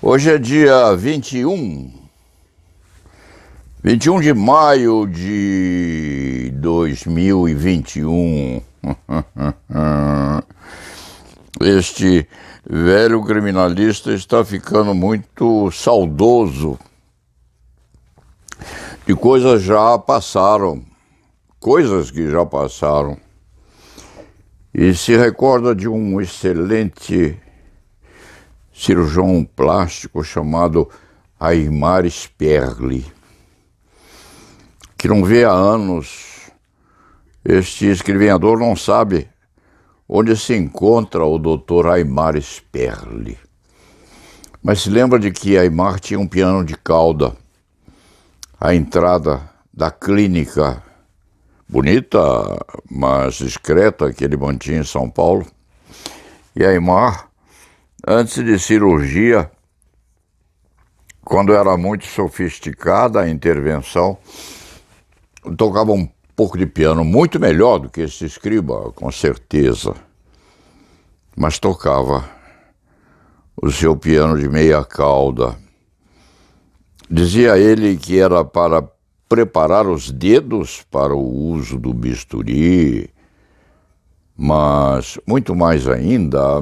Hoje é dia 21 de maio de 2021. Este velho criminalista está ficando muito saudoso de coisas que já passaram, e se recorda de um excelente cirurgião plástico chamado Aimar Sperli, que não vê há anos. Este escrivenhador não sabe onde se encontra o Dr. Aimar Sperli, mas se lembra de que Aimar tinha um piano de cauda à entrada da clínica bonita, mas discreta, que ele mantinha em São Paulo. E Aimar, antes de cirurgia, quando era muito sofisticada a intervenção, tocava um pouco de piano, muito melhor do que esse escriba, com certeza, mas tocava o seu piano de meia cauda. Dizia ele que era para preparar os dedos para o uso do bisturi, mas muito mais ainda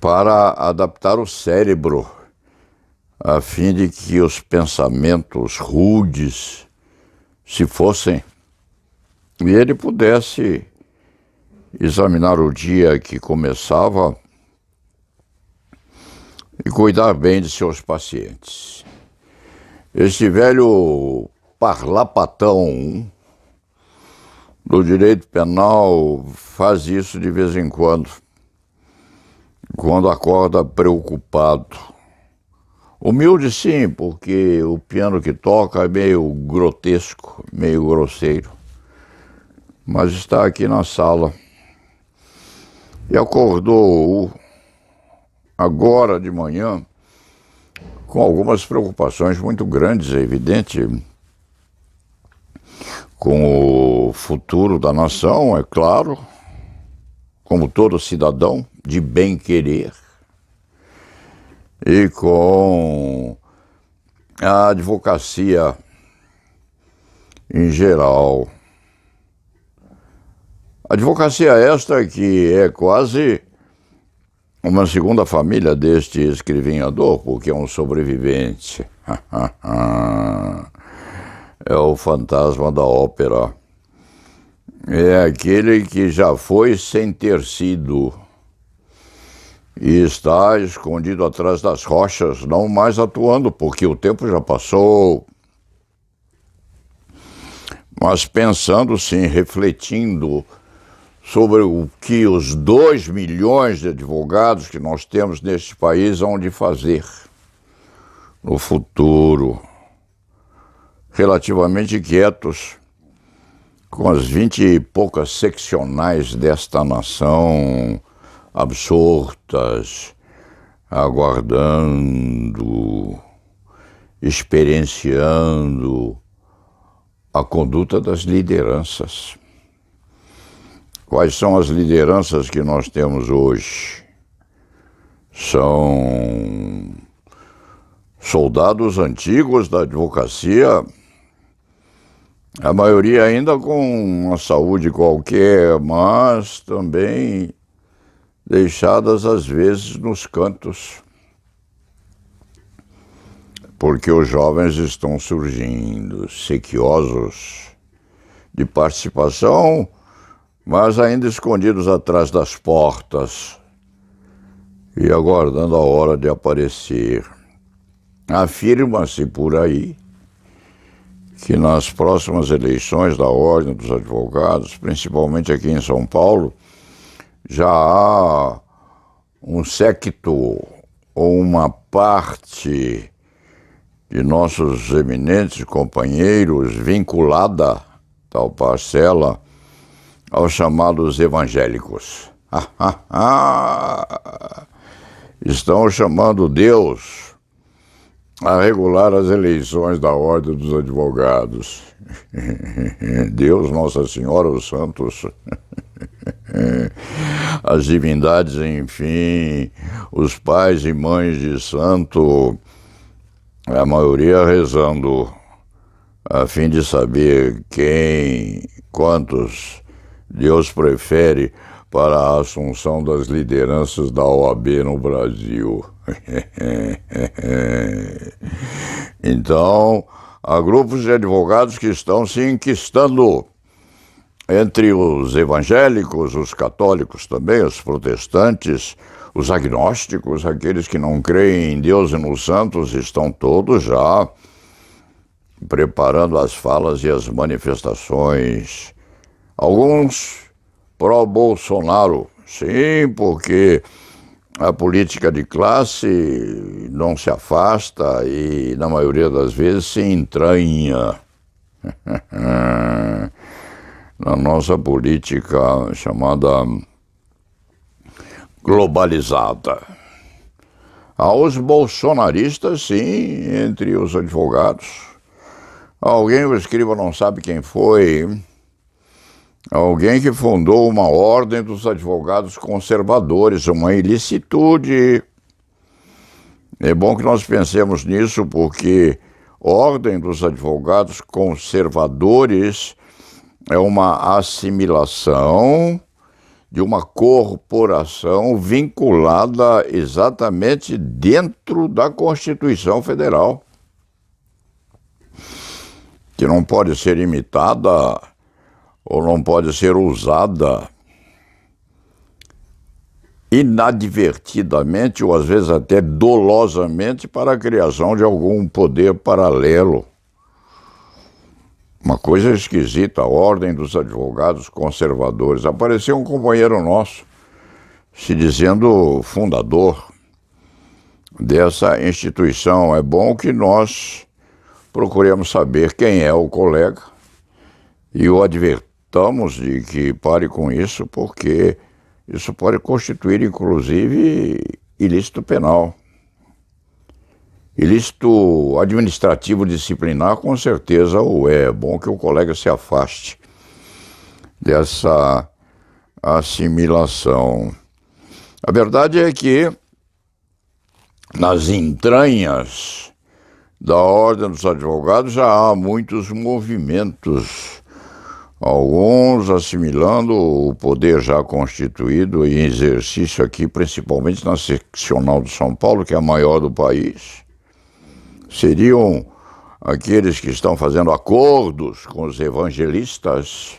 para adaptar o cérebro, a fim de que os pensamentos rudes se fossem e ele pudesse examinar o dia que começava e cuidar bem de seus pacientes. Este velho parlapatão do direito penal faz isso de vez em quando acorda preocupado. Humilde sim, porque o piano que toca é meio grotesco, meio grosseiro, mas está aqui na sala. E acordou agora de manhã com algumas preocupações muito grandes, é evidente, com o futuro da nação, é claro, como todo cidadão, de bem-querer, e com a advocacia em geral. Advocacia esta que é quase uma segunda família deste escrivinhador, porque é um sobrevivente. É o fantasma da ópera. É aquele que já foi sem ter sido e está escondido atrás das rochas, não mais atuando, porque o tempo já passou. Mas pensando sim, refletindo sobre o que os 2 milhões de advogados que nós temos neste país hão de fazer no futuro, relativamente quietos, com as 20 e poucas seccionais desta nação absortas, aguardando, experienciando a conduta das lideranças. Quais são as lideranças que nós temos hoje? São soldados antigos da advocacia, a maioria ainda com uma saúde qualquer, mas também deixadas às vezes nos cantos, porque os jovens estão surgindo, sequiosos de participação, mas ainda escondidos atrás das portas e aguardando a hora de aparecer. Afirma-se por aí que nas próximas eleições da Ordem dos Advogados, principalmente aqui em São Paulo, já há um séquito ou uma parte de nossos eminentes companheiros vinculada, tal parcela, aos chamados evangélicos. Estão chamando Deus a regular as eleições da Ordem dos Advogados. Deus, Nossa Senhora, os santos, as divindades, enfim, os pais e mães de santo, a maioria rezando a fim de saber quantos Deus prefere para a assunção das lideranças da OAB no Brasil. Então, há grupos de advogados que estão se enquistando entre os evangélicos, os católicos também, os protestantes, os agnósticos, aqueles que não creem em Deus e nos santos, estão todos já preparando as falas e as manifestações. Alguns pró-Bolsonaro, sim, porque a política de classe não se afasta e, na maioria das vezes, se entranha na nossa política chamada globalizada. Há os bolsonaristas, sim, entre os advogados. Alguém, o escriba não sabe quem foi, alguém que fundou uma ordem dos advogados conservadores, uma ilicitude. É bom que nós pensemos nisso, porque ordem dos advogados conservadores é uma assimilação de uma corporação vinculada exatamente dentro da Constituição Federal, que não pode ser imitada ou não pode ser usada inadvertidamente ou às vezes até dolosamente para a criação de algum poder paralelo. Uma coisa esquisita, a Ordem dos Advogados Conservadores. Apareceu um companheiro nosso se dizendo fundador dessa instituição. É bom que nós procuremos saber quem é o colega e o advertamos de que pare com isso, porque isso pode constituir, inclusive, ilícito penal. Ilícito administrativo disciplinar, com certeza o é. É bom que o colega se afaste dessa assimilação. A verdade é que nas entranhas da Ordem dos Advogados já há muitos movimentos, alguns assimilando o poder já constituído em exercício aqui, principalmente na seccional de São Paulo, que é a maior do país. Seriam aqueles que estão fazendo acordos com os evangelistas.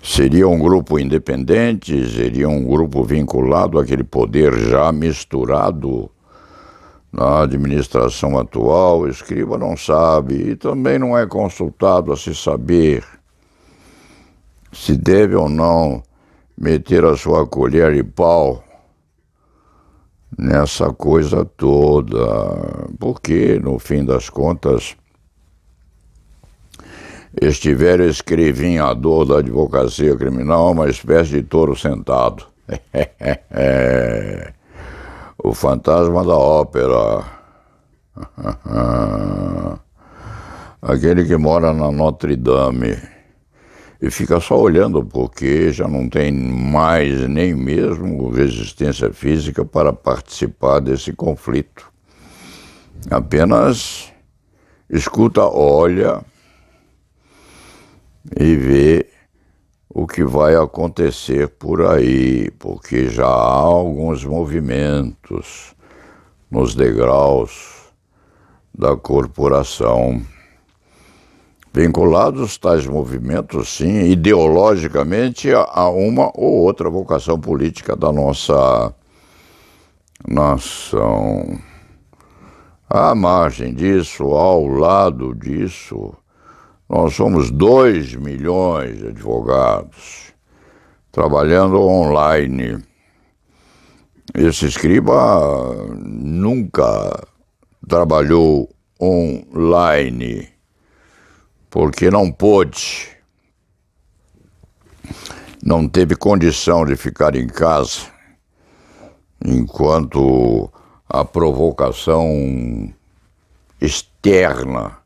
Seria um grupo independente, seria um grupo vinculado àquele poder já misturado na administração atual. O escriba não sabe e também não é consultado a se saber se deve ou não meter a sua colher de pau nessa coisa toda, porque, no fim das contas, este velho escrivinhador da advocacia criminal é uma espécie de touro sentado. O fantasma da ópera. Aquele que mora na Notre Dame e fica só olhando porque já não tem mais nem mesmo resistência física para participar desse conflito. Apenas escuta, olha e vê o que vai acontecer por aí, porque já há alguns movimentos nos degraus da corporação. Vinculados tais movimentos, sim, ideologicamente a uma ou outra vocação política da nossa nação. À margem disso, ao lado disso, nós somos 2 milhões de advogados trabalhando online. Esse escriba nunca trabalhou online porque não pôde, não teve condição de ficar em casa enquanto a provocação externa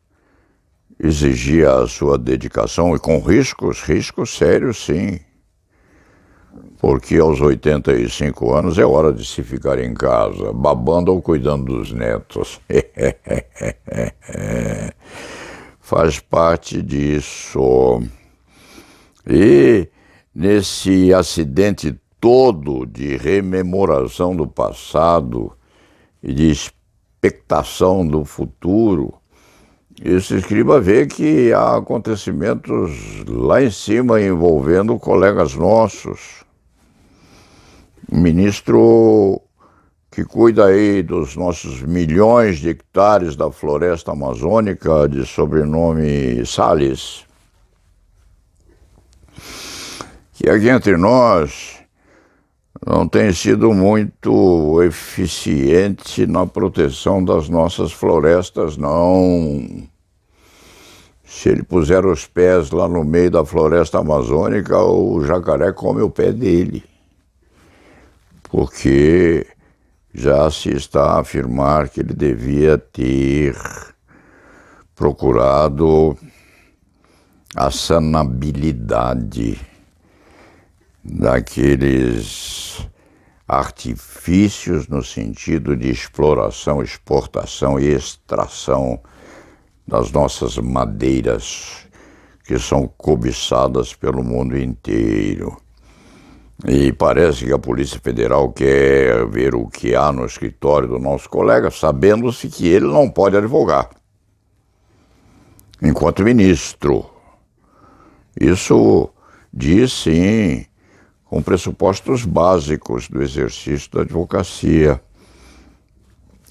exigia a sua dedicação, e com riscos sérios, sim, porque aos 85 anos é hora de se ficar em casa, babando ou cuidando dos netos. Faz parte disso. E nesse acidente todo de rememoração do passado e de expectação do futuro, esse escriba vê que há acontecimentos lá em cima envolvendo colegas nossos. O ministro que cuida aí dos nossos milhões de hectares da floresta amazônica, de sobrenome Salles, que aqui entre nós não tem sido muito eficiente na proteção das nossas florestas, não. Se ele puser os pés lá no meio da floresta amazônica, o jacaré come o pé dele, porque já se está a afirmar que ele devia ter procurado a sanabilidade daqueles artifícios no sentido de exploração, exportação e extração das nossas madeiras, que são cobiçadas pelo mundo inteiro. E parece que a Polícia Federal quer ver o que há no escritório do nosso colega, sabendo-se que ele não pode advogar enquanto ministro. Isso diz, sim, com pressupostos básicos do exercício da advocacia.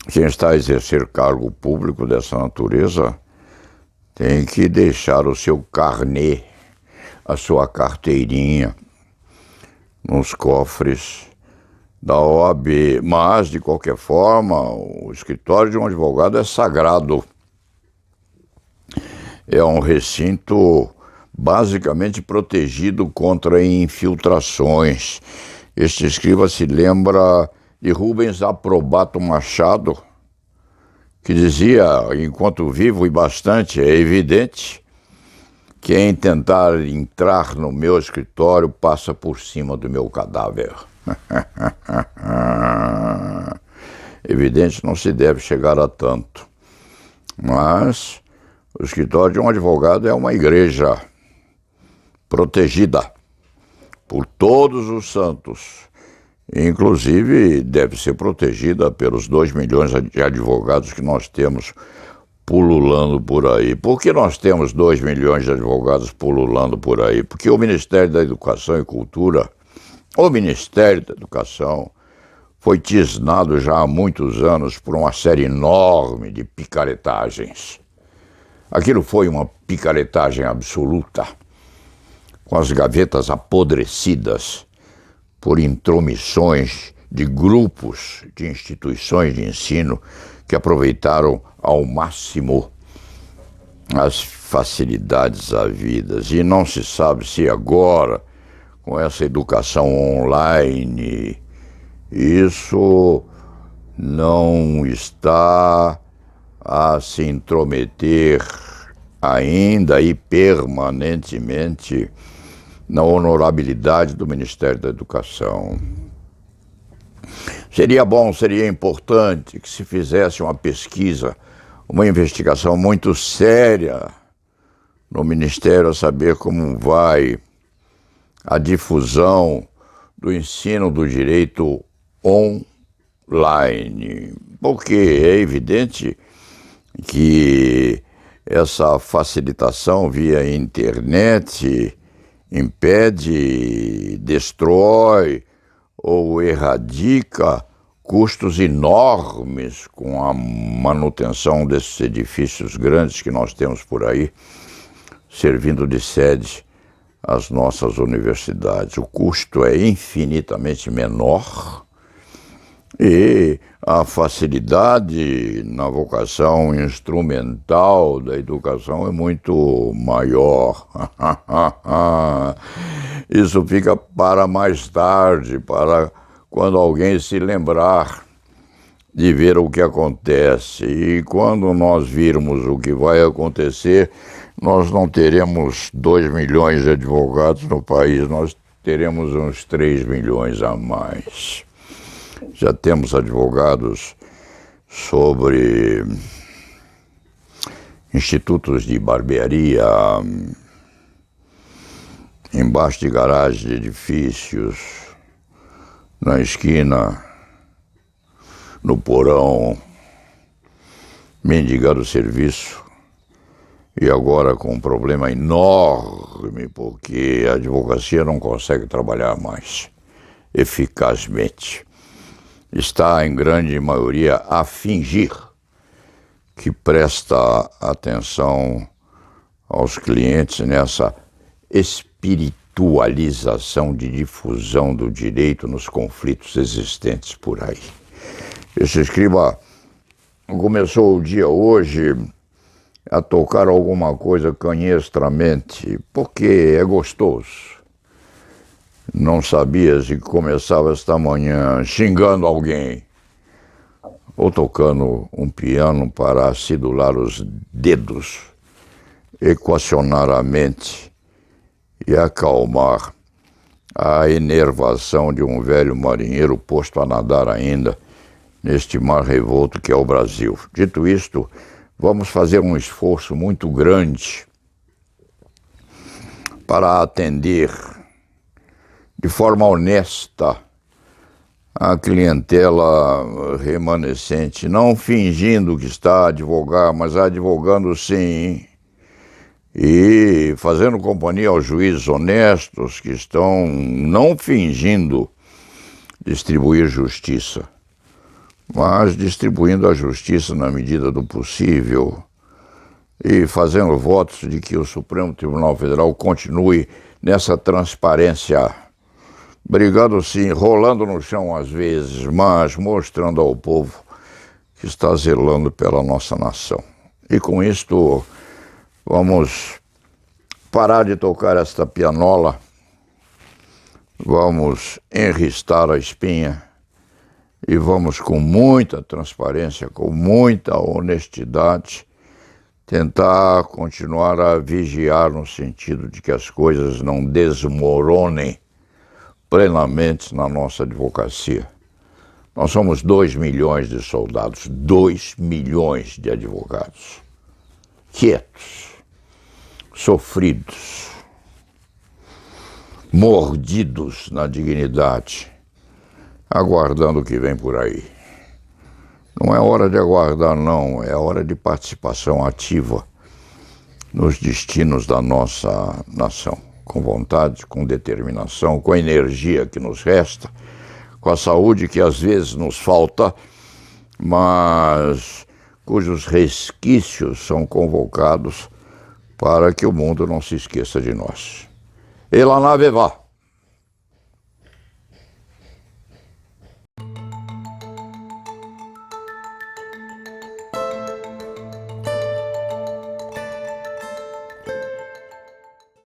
Quem está a exercer cargo público dessa natureza tem que deixar o seu carnê, a sua carteirinha, nos cofres da OAB. Mas, de qualquer forma, o escritório de um advogado é sagrado. É um recinto basicamente protegido contra infiltrações. Este escriba se lembra de Rubens Aprobato Machado, que dizia, enquanto vivo e bastante, é evidente Quem tentar entrar no meu escritório passa por cima do meu cadáver. Evidente, não se deve chegar a tanto. Mas o escritório de um advogado é uma igreja protegida por todos os santos. Inclusive, deve ser protegida pelos 2 milhões de advogados que nós temos pululando por aí. Por que nós temos 2 milhões de advogados pululando por aí? Porque o Ministério da Educação e Cultura, o Ministério da Educação, foi tisnado já há muitos anos por uma série enorme de picaretagens. Aquilo foi uma picaretagem absoluta, com as gavetas apodrecidas por intromissões de grupos de instituições de ensino que aproveitaram ao máximo as facilidades havidas. E não se sabe se agora, com essa educação online, isso não está a se intrometer ainda e permanentemente na honorabilidade do Ministério da Educação. Seria bom, seria importante que se fizesse uma pesquisa, uma investigação muito séria no Ministério a saber como vai a difusão do ensino do direito online, porque é evidente que essa facilitação via internet impede, destrói ou erradica custos enormes com a manutenção desses edifícios grandes que nós temos por aí, servindo de sede às nossas universidades. O custo é infinitamente menor e a facilidade na vocação instrumental da educação é muito maior. Isso fica para mais tarde, para quando alguém se lembrar de ver o que acontece. E quando nós virmos o que vai acontecer, nós não teremos 2 milhões de advogados no país, nós teremos uns 3 milhões a mais. Já temos advogados sobre institutos de barbearia, embaixo de garagens de edifícios, na esquina, no porão, mendigando serviço. E agora com um problema enorme, porque a advocacia não consegue trabalhar mais eficazmente. Está, em grande maioria, a fingir que presta atenção aos clientes nessa espiritualização de difusão do direito nos conflitos existentes por aí. Esse escriba começou o dia hoje a tocar alguma coisa canhestramente, porque é gostoso. Não sabia se começava esta manhã xingando alguém ou tocando um piano para acidular os dedos, equacionar a mente e acalmar a enervação de um velho marinheiro posto a nadar ainda neste mar revolto que é o Brasil. Dito isto, vamos fazer um esforço muito grande para atender de forma honesta a clientela remanescente, não fingindo que está a advogar, mas advogando sim, e fazendo companhia aos juízes honestos que estão não fingindo distribuir justiça, mas distribuindo a justiça na medida do possível e fazendo votos de que o Supremo Tribunal Federal continue nessa transparência, brigando sim, rolando no chão às vezes, mas mostrando ao povo que está zelando pela nossa nação. E com isto, vamos parar de tocar esta pianola, vamos enristar a espinha e vamos com muita transparência, com muita honestidade, tentar continuar a vigiar no sentido de que as coisas não desmoronem plenamente na nossa advocacia. Nós somos 2 milhões de soldados, 2 milhões de advogados, quietos, sofridos, mordidos na dignidade, aguardando o que vem por aí. Não é hora de aguardar, não, é hora de participação ativa nos destinos da nossa nação, com vontade, com determinação, com a energia que nos resta, com a saúde que às vezes nos falta, mas cujos resquícios são convocados para que o mundo não se esqueça de nós. E la nave va.